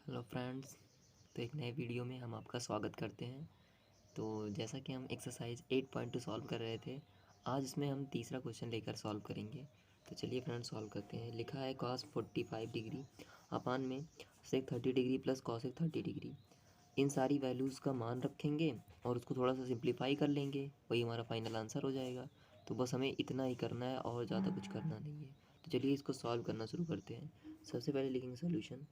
Hello friends. तो एक नए वीडियो में हम आपका स्वागत करते हैं। तो जैसा कि हम एक्सरसाइज 8.2 सॉल्व कर रहे थे, आज इसमें हम तीसरा क्वेश्चन लेकर सॉल्व करेंगे। तो चलिए फ्रेंड्स सॉल्व करते हैं। लिखा है cos 45 डिग्री अपान में sec 30 degree plus cosec 30 degree. इन सारी वैल्यूज़ का मान रखेंगे और उसको थोड़ा सा सिंप्लीफाई कर लेंगे, वही हमारा फाइनल आंसर हो जाएगा। तो बस हमें इतना ही करना है और ज़्यादा कुछ करना नहीं है। तो चलिए इसको सॉल्व करना शुरू करते हैं। सबसे पहले लिखेंगे सोल्यूशन,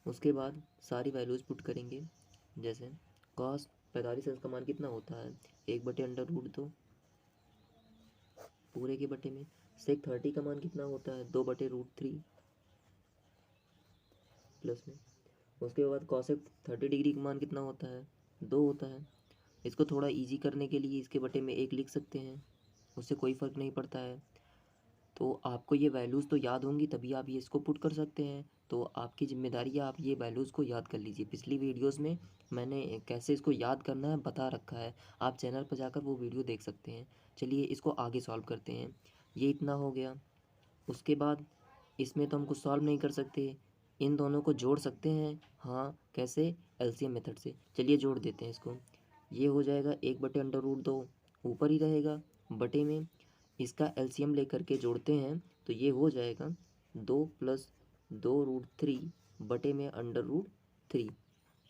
उसके बाद सारी वैल्यूज़ पुट करेंगे। जैसे कॉस 45 का मान कितना होता है, 1/√2 पूरे के बटे में। सेक 30 का मान कितना होता है, 2/√3 प्लस में। उसके बाद कॉसेक 30 डिग्री का मान कितना होता है, 2 होता है। इसको थोड़ा इजी करने के लिए इसके बटे में 1 लिख सकते हैं, उससे कोई फ़र्क नहीं पड़ता है। तो आपको ये वैल्यूज़ तो याद होंगी, तभी आप ये इसको पुट कर सकते हैं। तो आपकी ज़िम्मेदारी है, आप ये वैल्यूज़ को याद कर लीजिए। पिछली वीडियोस में मैंने कैसे इसको याद करना है बता रखा है, आप चैनल पर जाकर वो वीडियो देख सकते हैं। चलिए इसको आगे सॉल्व करते हैं। ये इतना हो गया। उसके बाद इसमें तो हम कुछ सॉल्व नहीं कर सकते, इन दोनों को जोड़ सकते हैं। हाँ, कैसे? एलसीएम मेथड से। चलिए जोड़ देते हैं इसको। ये हो जाएगा 1/√2, ऊपर ही रहेगा बटे में। इसका एलसीएम लेकर के जोड़ते हैं तो ये हो जाएगा 2 + 2√3 बटे में √3।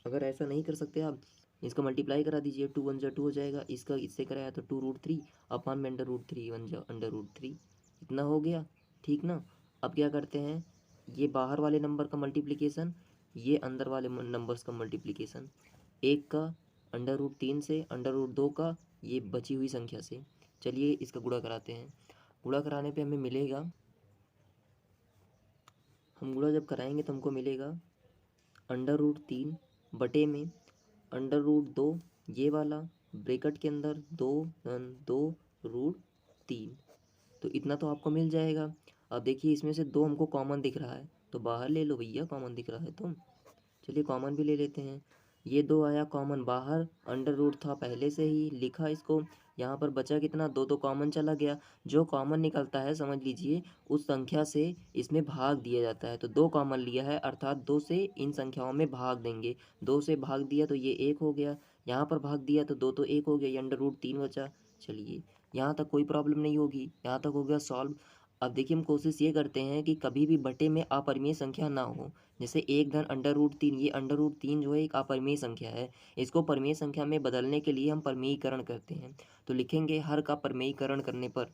अगर ऐसा नहीं कर सकते आप, इसका मल्टीप्लाई करा दीजिए, 2 × 1 = 2 हो जाएगा। इसका इससे कराया तो 2√3 अपान में √3 1 × √3। इतना हो गया, ठीक ना। अब क्या करते हैं, ये बाहर वाले नंबर का मल्टीप्लिकेशन, ये अंदर वाले नंबर्स का मल्टीप्लिकेशन। एक का √3 से, √2 का ये बची हुई संख्या से। चलिए इसका गुणा कराते हैं। गुणा कराने पे हमें मिलेगा, हम गुणा जब कराएंगे तो हमको मिलेगा √3 बटे में √2, ये वाला ब्रैकेट के अंदर 2√3। तो इतना तो आपको मिल जाएगा। अब देखिए इसमें से 2 हमको कॉमन दिख रहा है, तो बाहर ले लो भैया, कॉमन दिख रहा है तो। चलिए कॉमन भी ले लेते हैं। ये 2 आया कॉमन बाहर, अंडर रूट था पहले से ही लिखा इसको। यहाँ पर बचा कितना, 2 तो कॉमन चला गया। जो कॉमन निकलता है समझ लीजिए उस संख्या से इसमें भाग दिया जाता है। तो 2 कॉमन लिया है, अर्थात 2 से इन संख्याओं में भाग देंगे। 2 से भाग दिया तो ये 1 हो गया, यहाँ पर भाग दिया तो 2 तो 1 हो गया, ये √3 बचा। चलिए यहाँ तक कोई प्रॉब्लम नहीं होगी, यहाँ तक हो गया सॉल्व। अब देखिए हम कोशिश ये करते हैं कि कभी भी बटे में अपरिमेय संख्या ना हो। जैसे 1 धन √3, ये √3 जो है एक अपरिमेय संख्या है। इसको परिमेय संख्या में बदलने के लिए हम परिमेयीकरण करते हैं। तो लिखेंगे हर का परिमेयीकरण करने पर।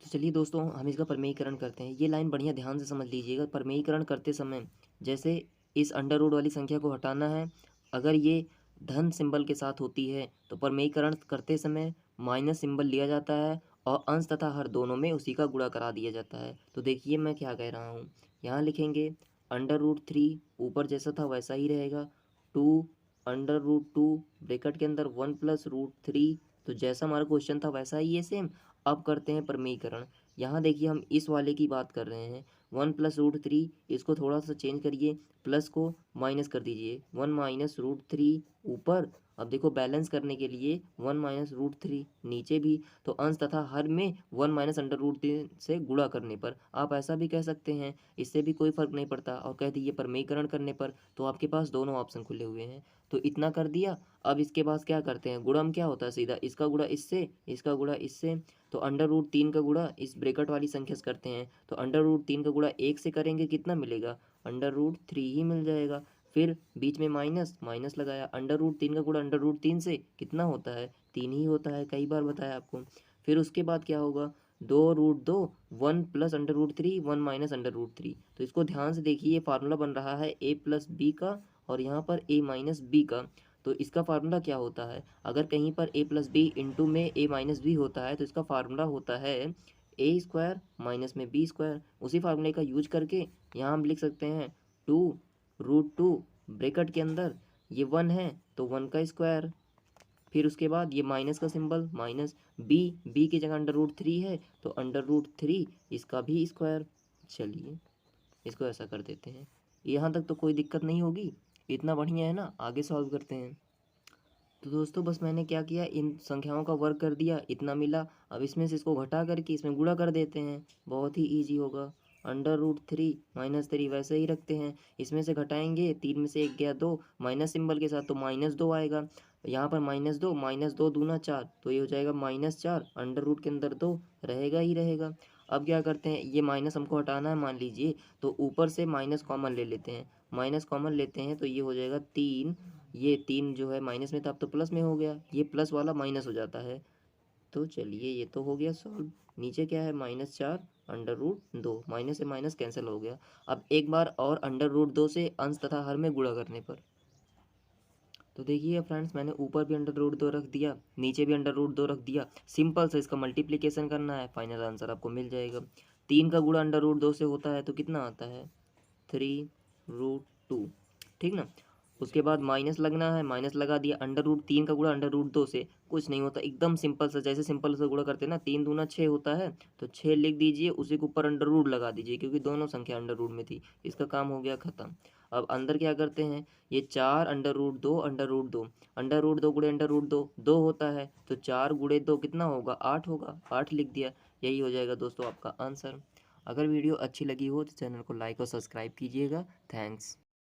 तो चलिए दोस्तों हम इसका परिमेयीकरण करते हैं। ये लाइन बढ़िया ध्यान से समझ लीजिएगा। परिमेयीकरण करते समय जैसे इस अंडर रूट वाली संख्या को हटाना है, अगर ये धन सिंबल के साथ होती है तो परिमेयीकरण करते समय माइनस सिंबल लिया जाता है और अंश तथा हर दोनों में उसी का गुणा करा दिया जाता है। तो देखिए मैं क्या कह रहा हूँ, यहाँ लिखेंगे √3 ऊपर जैसा था वैसा ही रहेगा, 2 √2 ब्रैकेट के अंदर 1 + √3। तो जैसा हमारा क्वेश्चन था वैसा ही है सेम। अब करते हैं परिमेयीकरण। यहाँ देखिए हम इस वाले की बात कर रहे हैं, 1 + √3, इसको थोड़ा सा चेंज करिए, प्लस को माइनस कर दीजिए, 1 - √3 ऊपर। अब देखो बैलेंस करने के लिए 1 - √3 नीचे भी, तो अंश तथा हर में 1 - √3 से गुणा करने पर। आप ऐसा भी कह सकते हैं, इससे भी कोई फर्क नहीं पड़ता। और कह दीजिए परिमेयीकरण करने पर, तो आपके पास दोनों ऑप्शन खुले हुए हैं। तो इतना कर दिया। अब इसके पास क्या करते हैं, गुणम क्या होता है, सीधा इसका गुणा इससे, इसका गुणा इससे। तो √3 का गुणा इस ब्रैकेट वाली संख्या से करते हैं, तो √3 का गुणा 1 से करेंगे, कितना मिलेगा, √3 ही मिल जाएगा। फिर बीच में माइनस, माइनस लगाया, √3 का गुणा √3 से कितना होता है, 3 ही होता है, कई बार बताया आपको। फिर उसके बाद क्या होगा, 2√2, 1 + √3, 1 - √3। तो इसको ध्यान से देखिए, ये फार्मूला बन रहा है a + b का और यहाँ पर a - b का। तो इसका फार्मूला क्या होता है, अगर कहीं पर a + b इंटू में a - b होता है तो इसका फार्मूला होता है a² माइनस में b²। उसी फार्मूले का यूज करके यहाँ हम लिख सकते हैं 2√2 ब्रैकेट के अंदर ये 1 है तो 1 का स्क्वायर। फिर उसके बाद ये माइनस का सिंबल, माइनस b की जगह √3 है तो √3 इसका भी स्क्वायर। चलिए इसको ऐसा कर देते हैं। यहाँ तक तो कोई दिक्कत नहीं होगी, इतना बढ़िया है ना। आगे सॉल्व करते हैं। तो दोस्तों बस मैंने क्या किया, इन संख्याओं का वर्क कर दिया, इतना मिला। अब इसमें से इसको घटा करके इसमें गुणा कर देते हैं, बहुत ही ईजी होगा। अंडर रूट 3 -3 वैसे ही रखते हैं। इसमें से घटाएंगे, 3 में से 1 गया 2, माइनस सिंबल के साथ तो -2 आएगा। यहाँ पर -2 दूना 4, तो ये हो जाएगा -4, अंडर रूट के अंदर 2 रहेगा ही रहेगा। अब क्या करते हैं, ये माइनस हमको हटाना है मान लीजिए, तो ऊपर से माइनस कॉमन ले लेते हैं। माइनस कॉमन लेते हैं तो ये हो जाएगा 3, ये 3 जो है माइनस में था अब तो प्लस में हो गया, ये प्लस वाला माइनस हो जाता है। तो चलिए ये तो हो गया सॉल्व। नीचे क्या है, -4 अंडर रूट 2, माइनस से माइनस कैंसिल हो गया। अब एक बार और अंडर रूट 2 से अंश तथा हर में गुणा करने पर, तो देखिए फ्रेंड्स मैंने ऊपर भी अंडर रूट 2 रख दिया, नीचे भी अंडर रूट 2 रख दिया। सिंपल से इसका मल्टीप्लिकेशन करना है, फाइनल आंसर आपको मिल जाएगा। 3 का गुणा अंडर रूट 2 से होता है तो कितना आता है, 3√2, ठीक ना। उसके बाद माइनस लगना है, माइनस लगा दिया। अंडर रूट 3 का गुणा अंडर रूट 2 से कुछ नहीं होता, एकदम सिंपल सा, जैसे सिंपल से गुणा करते हैं ना, 3 दूना 6 होता है, तो 6 लिख दीजिए, उसी के ऊपर अंडर रूट लगा दीजिए, क्योंकि दोनों संख्या अंडर रूट में थी। इसका काम हो गया खत्म। अब अंदर क्या करते हैं, ये 4 अंडर रूट 2 अंडर रूट 2 गुणे अंडर रूट 2 2 होता है, तो 4 गुणे 2 कितना होगा, 8 होगा, 8 लिख दिया। यही हो जाएगा दोस्तों आपका आंसर। अगर वीडियो अच्छी लगी हो तो चैनल को लाइक और सब्सक्राइब कीजिएगा। थैंक्स।